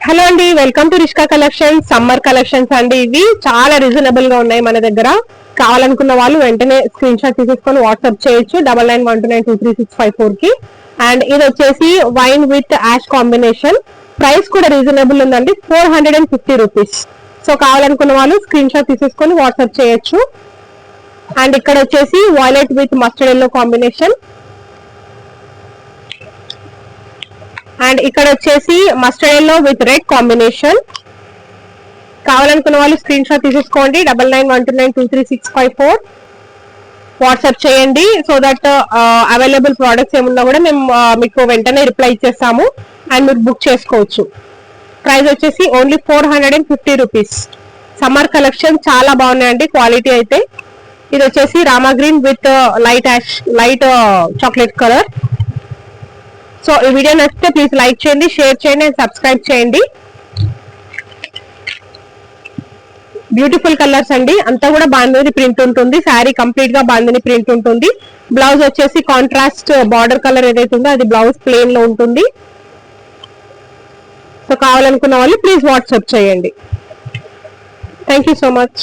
Hello అండి, welcome to Rishka collection. Summer collections అండి. ఇవి చాలా రీజనబుల్ గా ఉన్నాయి మన దగ్గర. కావాలనుకున్న వాళ్ళు వెంటనే స్క్రీన్ షాట్ తీసేసుకొని వాట్సాప్ చేయొచ్చు 9912923654 కి. అండ్ ఇది వచ్చేసి wine with ash combination. Price కూడా రీజనబుల్ ఉందండి, 450 రూపీస్. సో కావాలనుకున్న వాళ్ళు స్క్రీన్ షాట్ తీసేసుకొని వాట్సాప్ చేయొచ్చు. అండ్ ఇక్కడ వచ్చేసి violet with mustard yellow combination. And ఇక్కడ వచ్చేసి mustard yellow with red combination. కావాలనుకున్న వాళ్ళు స్క్రీన్ షాట్ తీసేసుకోండి 9912923654 వాట్సాప్ చేయండి. సో దట్ అవైలబుల్ ప్రోడక్ట్స్ ఏమున్నా కూడా మేము మీకు వెంటనే రిప్లై ఇచ్చేస్తాము అండ్ మీరు బుక్ చేసుకోవచ్చు. ప్రైస్ వచ్చేసి ఓన్లీ 450 రూపీస్. సమ్మర్ కలెక్షన్ చాలా బాగున్నాయండి, క్వాలిటీ అయితే. ఇది వచ్చేసి Rama green with light chocolate colour. So ఈ వీడియో నచ్చితే ప్లీజ్ లైక్ చేయండి, షేర్ చేయండి అండ్ సబ్స్క్రైబ్ చేయండి. బ్యూటిఫుల్ కలర్స్ అండి, అంతా కూడా బాందిని ప్రింట్ ఉంటుంది. శారీ కంప్లీట్ గా బాందిని ప్రింట్ ఉంటుంది. బ్లౌజ్ వచ్చేసి కాంట్రాస్ట్ బార్డర్ కలర్ ఏదైతే ఉందో అది బ్లౌజ్ ప్లెయిన్ లో ఉంటుంది. సో కావాలనుకున్న వాళ్ళు ప్లీజ్ వాట్సాప్ చేయండి. Thank you so much.